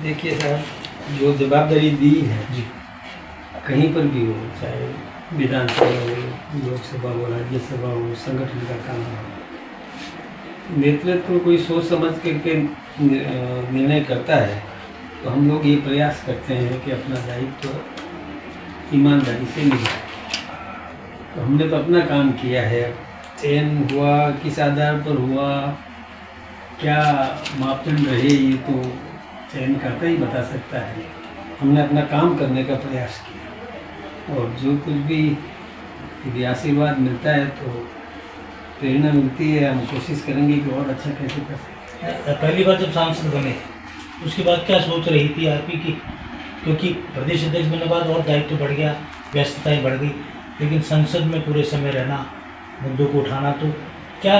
देखिए साहब, जो जवाबदारी दी है जी। कहीं पर भी हो, चाहे विधानसभा हो, लोकसभा हो, राज्यसभा हो, संगठन का काम हो, नेतृत्व कोई सोच समझ करके निर्णय करता है तो हम लोग ये प्रयास करते हैं कि अपना दायित्व ईमानदारी से निभाएं। तो हमने तो अपना काम किया है। चयन हुआ, किस आधार पर हुआ, क्या मापदंड रहे, ये तो चयनकर्ता ही बता सकता है। हमने अपना काम करने का प्रयास किया और जो कुछ भी यदि आशीर्वाद मिलता है तो प्रेरणा मिलती है। हम कोशिश करेंगे कि और अच्छा कैसे कर सकते। पहली बार जब सांसद बने उसके बाद क्या सोच रही थी आपकी कि क्योंकि प्रदेश अध्यक्ष बनने के बाद और दायित्व बढ़ गया, व्यस्तताएं बढ़ गई, लेकिन संसद में पूरे समय रहना, मुद्दों को उठाना, तो क्या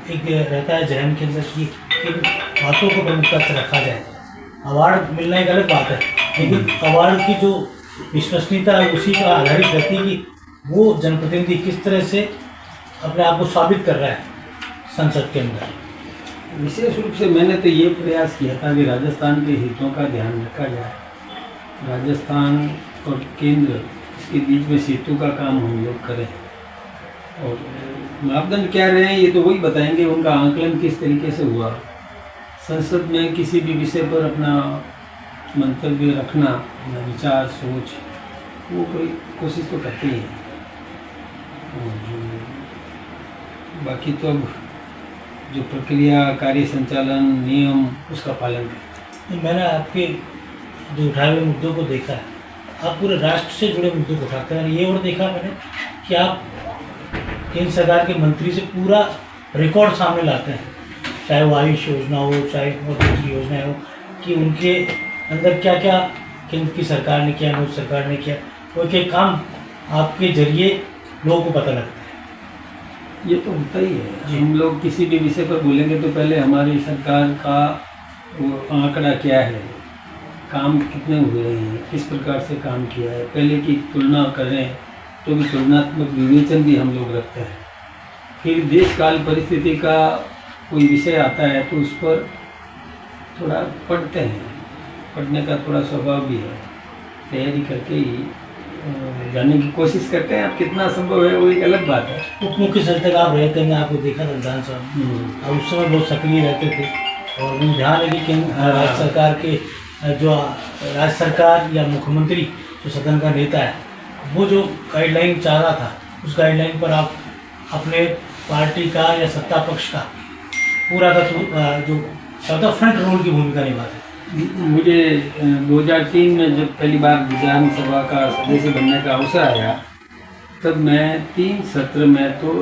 एक रहता है जहन के अंदर कि इन बातों को प्रमुखता से रखा जाए। अवार्ड मिलना एक अलग बात है, लेकिन अवार्ड की जो विश्वसनीयता है उसी का आधारित रहती है कि वो जनप्रतिनिधि किस तरह से अपने आप को साबित कर रहा है संसद के अंदर। विशेष रूप से मैंने तो ये प्रयास किया था कि राजस्थान के हितों का ध्यान रखा जाए। राजस्थान और केंद्र इसके बीच में सेतु का काम हम लोग करें और मापदंड क्या रहे हैं ये तो वही बताएंगे, उनका आंकलन किस तरीके से हुआ। संसद में किसी भी विषय पर अपना मंतव्य रखना, अपना विचार सोच, वो कोई कोशिश तो करते ही हैं। और बाकी तो अब जो प्रक्रिया, कार्य संचालन, नियम, उसका पालन करें। मैंने आपके जो उठाए हुए मुद्दों को देखा है, आप पूरे राष्ट्र से जुड़े मुद्दों को उठाते हैं और ये और देखा मैंने कि आप केंद्र सरकार के मंत्री से पूरा रिकॉर्ड सामने लाते हैं, चाहे वो आयुष योजना हो, चाहे और दूसरी योजनाएं हो, कि उनके अंदर क्या क्या केंद्र की सरकार ने किया, मोदी सरकार ने किया, वो एक काम आपके जरिए लोगों को पता लगता है। ये तो होता ही है। हम लोग किसी भी विषय पर बोलेंगे तो पहले हमारी सरकार का वो आंकड़ा क्या है, काम कितने हुए हैं, किस प्रकार से काम किया है, पहले की तुलना करें तो भी तुलनात्मक विवेचन भी हम लोग रखते हैं। फिर देश काल परिस्थिति का कोई विषय आता है तो उस पर थोड़ा पढ़ते हैं, पढ़ने का थोड़ा स्वभाव भी है, तैयारी करके ही जानने की कोशिश करते हैं। अब कितना संभव है वो एक अलग बात है। उप मुख्य सचिव आप रहे थे, मैं आपको देखा था विधानसभा, और उस समय बहुत सक्रिय रहते थे और मुझे ध्यान है कि राज्य सरकार के जो राज्य सरकार या मुख्यमंत्री जो सदन का नेता है वो जो गाइडलाइन चाह रहा था उस गाइडलाइन पर आप अपने पार्टी का या सत्ता पक्ष का पूरा का जो फ्रंट रोल की भूमिका निभाते। मुझे 2003 में जब पहली बार विधानसभा का सदस्य बनने का अवसर आया तब मैं 3 सत्र में तो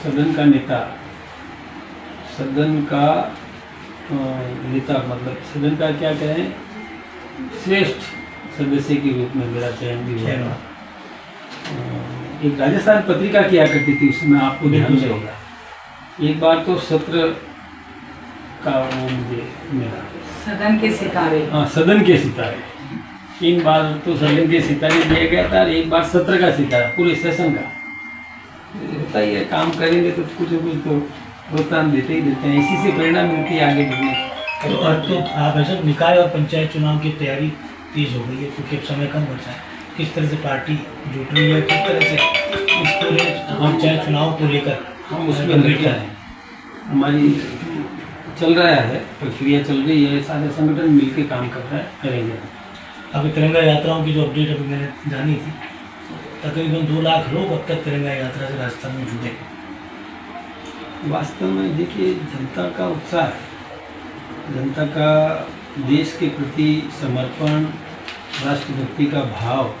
सदन का नेता मतलब सदन का क्या कहें, श्रेष्ठ सदस्य के रूप में मेरा चयन भी हुआ। एक राजस्थान पत्रिका किया करती थी उसमें, आपको ध्यान में होगा। एक बार तो सत्र का वो मुझे मिला, सदन के सितारे। हाँ, सदन के सितारे। 3 बार तो सदन के सितारे दिया गया था और एक बार सत्र का सितारा, पूरे सेशन का। होता ही है, काम करेंगे तो कुछ न कुछ तो प्रोत्साहन देते ही देते हैं, इसी से प्रेरणा मिलती है आगे बढ़ने की। तो आप ऐसे निकाय और पंचायत चुनाव की तैयारी तेज हो गई है क्योंकि अब समय कम बचा है, किस तरह से पार्टी जुट रही है, किस तरह से इस पूरे पंचायत चुनाव को लेकर हम उसमें लगे हैं, हमारी चल रहा है, प्रक्रिया चल रही है, सारे संगठन मिलकर काम कर रहा है, करेंगे। अभी तिरंगा यात्राओं की जो अपडेट अभी मैंने जानी थी, तकरीबन 2 लाख लोग अब तक तिरंगा यात्रा से राजस्थान में जुड़े। वास्तव में देखिए, जनता का उत्साह है, जनता का देश के प्रति समर्पण, राष्ट्रभक्ति का भाव,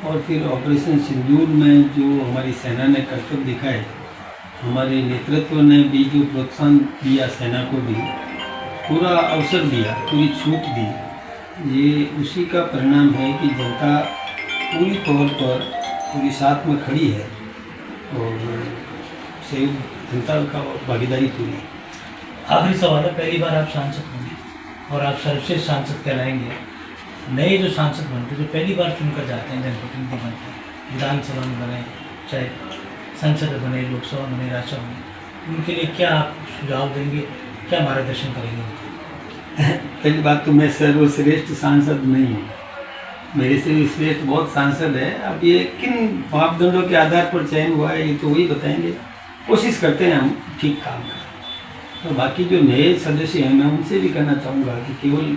और फिर ऑपरेशन सिंदूर में जो हमारी सेना ने कर्तव्य दिखाए, हमारे नेतृत्व ने भी जो प्रोत्साहन दिया, सेना को भी पूरा अवसर दिया, पूरी छूट दी, ये उसी का परिणाम है कि जनता पूरी तौर पर पूरी साथ में खड़ी है और संयुक्त जनता का भागीदारी पूरी। आखिरी सवाल है, पहली बार आप सांसद होंगे और आप सर्वश्रेष्ठ सांसद कहलाएंगे। नए जो सांसद बनते जो पहली बार चुनकर जाते हैं, जनप्रतिनिधि बनते हैं, विधानसभा में बने, चाहे संसद बने, लोकसभा बने, राज्यसभा बने, उनके लिए क्या आप सुझाव देंगे, क्या मार्गदर्शन करेंगे? पहली बात तो मैं सर्वश्रेष्ठ सांसद नहीं हूँ, मेरे से भी श्रेष्ठ बहुत सांसद है। अब ये किन मापदंडों के आधार पर चयन हुआ है ये तो वही बताएंगे। कोशिश करते हैं हम ठीक काम करें। तो बाकी जो नए सदस्य हैं मैं उनसे भी कहना चाहूँगा कि केवल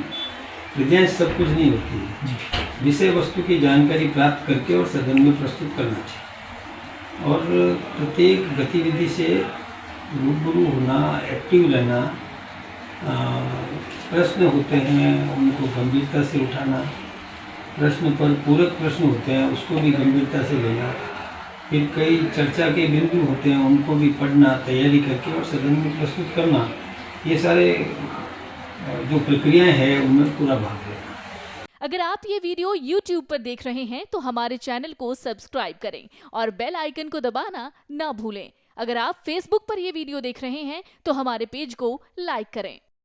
विधेयक सब कुछ नहीं होती है, विषय वस्तु की जानकारी प्राप्त करके और सदन में प्रस्तुत करना चाहिए और प्रत्येक गतिविधि से रूबरू होना, एक्टिव रहना, प्रश्न होते हैं उनको गंभीरता से उठाना, प्रश्न पर पूरक प्रश्न होते हैं उसको भी गंभीरता से लेना, फिर कई चर्चा के बिंदु होते हैं उनको भी पढ़ना, तैयारी करके और सदन में प्रस्तुत करना, ये सारे जो प्रक्रियाएं हैं उनमें पूरा भाग लेना। अगर आप ये वीडियो YouTube पर देख रहे हैं तो हमारे चैनल को सब्सक्राइब करें और बेल आइकन को दबाना ना भूलें। अगर आप Facebook पर ये वीडियो देख रहे हैं तो हमारे पेज को लाइक करें।